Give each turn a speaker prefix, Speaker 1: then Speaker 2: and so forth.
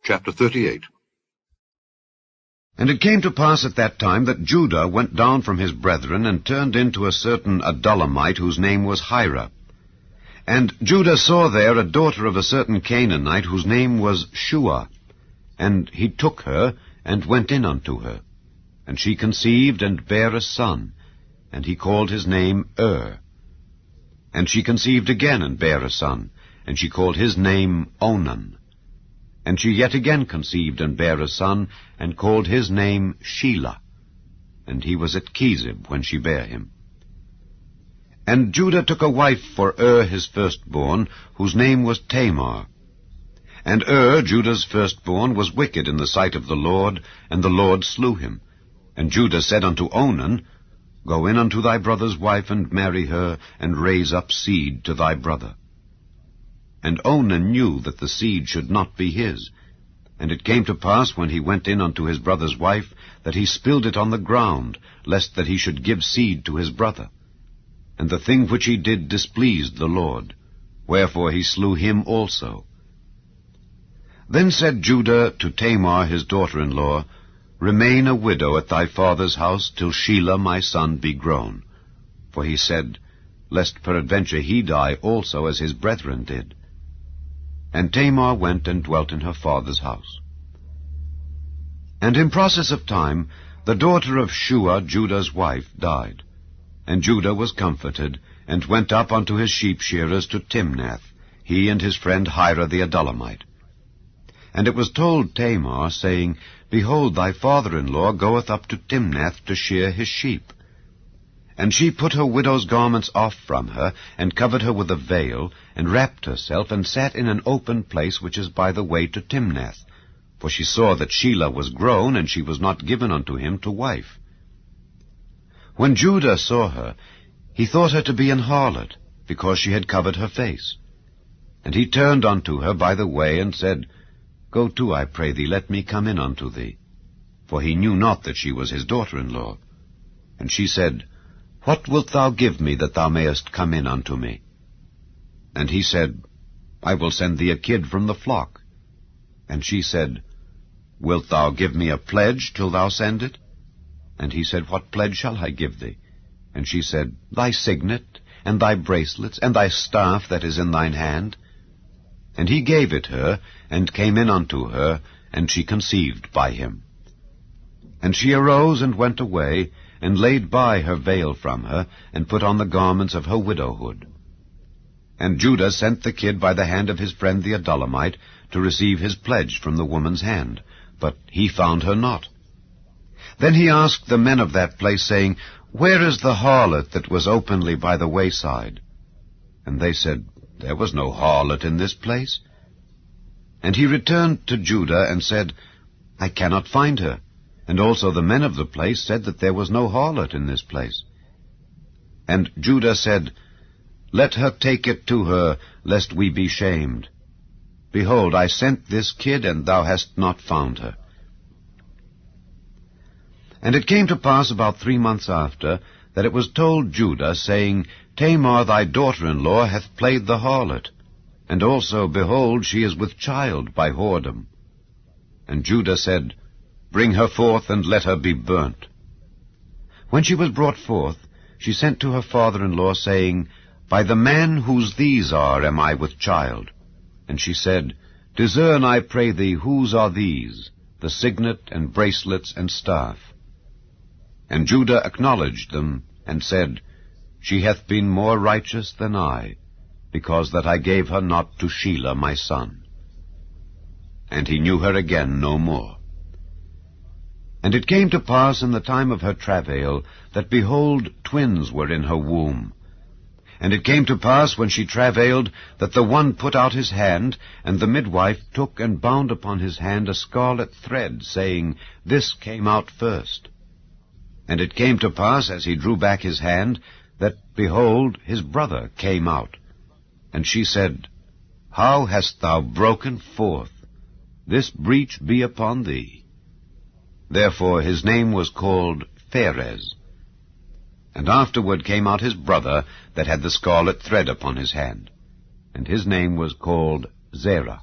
Speaker 1: Chapter 38.
Speaker 2: And it came to pass at that time that Judah went down from his brethren, and turned into a certain Adullamite, whose name was Hira. And Judah saw there a daughter of a certain Canaanite, whose name was Shua. And he took her, and went in unto her. And she conceived, and bare a son, and he called his name And she conceived again, and bare a son, and she called his name Onan. And she yet again conceived, and bare a son, and called his name Shelah. And he was at Chezib when she bare him. And Judah took a wife for his firstborn, whose name was Tamar. And Judah's firstborn, was wicked in the sight of the Lord, and the Lord slew him. And Judah said unto Onan, Go in unto thy brother's wife, and marry her, and raise up seed to thy brother. And Onan knew that the seed should not be his. And it came to pass, when he went in unto his brother's wife, that he spilled it on the ground, lest that he should give seed to his brother. And the thing which he did displeased the Lord, wherefore he slew him also. Then said Judah to Tamar his daughter-in-law, Remain a widow at thy father's house, till Shelah my son be grown. For he said, Lest peradventure he die also as his brethren did. And Tamar went and dwelt in her father's house. And in process of time, the daughter of Shua, Judah's wife, died. And Judah was comforted, and went up unto his sheep-shearers to Timnath, he and his friend Hira the Adullamite. And it was told Tamar, saying, Behold, thy father-in-law goeth up to Timnath to shear his sheep. And she put her widow's garments off from her, and covered her with a veil, and wrapped herself, and sat in an open place which is by the way to Timnath. For she saw that Shelah was grown, and she was not given unto him to wife. When Judah saw her, he thought her to be an harlot, because she had covered her face. And he turned unto her by the way, and said, Go to, I pray thee, let me come in unto thee. For he knew not that she was his daughter-in-law. And she said, What wilt thou give me, that thou mayest come in unto me? And he said, I will send thee a kid from the flock. And she said, Wilt thou give me a pledge till thou send it? And he said, What pledge shall I give thee? And she said, Thy signet, and thy bracelets, and thy staff that is in thine hand. And he gave it her, and came in unto her, and she conceived by him. And she arose and went away, and laid by her veil from her, and put on the garments of her widowhood. And Judah sent the kid by the hand of his friend the Adullamite, to receive his pledge from the woman's hand, but he found her not. Then he asked the men of that place, saying, Where is the harlot that was openly by the wayside? And they said, There was no harlot in this place. And he returned to Judah, and said, I cannot find her. And also the men of the place said that there was no harlot in this place. And Judah said, Let her take it to her, lest we be shamed. Behold, I sent this kid, and thou hast not found her. And it came to pass about 3 months after, that it was told Judah, saying, Tamar thy daughter-in-law hath played the harlot, and also, behold, she is with child by whoredom. And Judah said, Bring her forth, and let her be burnt. When she was brought forth, she sent to her father-in-law, saying, By the man whose these are am I with child. And she said, Discern, I pray thee, whose are these, the signet, and bracelets, and staff? And Judah acknowledged them, and said, She hath been more righteous than I, because that I gave her not to Shelah my son. And he knew her again no more. And it came to pass in the time of her travail, that, behold, twins were in her womb. And it came to pass, when she travailed, that the one put out his hand, and the midwife took and bound upon his hand a scarlet thread, saying, This came out first. And it came to pass, as he drew back his hand, that, behold, his brother came out. And she said, How hast thou broken forth? This breach be upon thee. Therefore his name was called Pharez. And afterward came out his brother that had the scarlet thread upon his hand, and his name was called Zerah.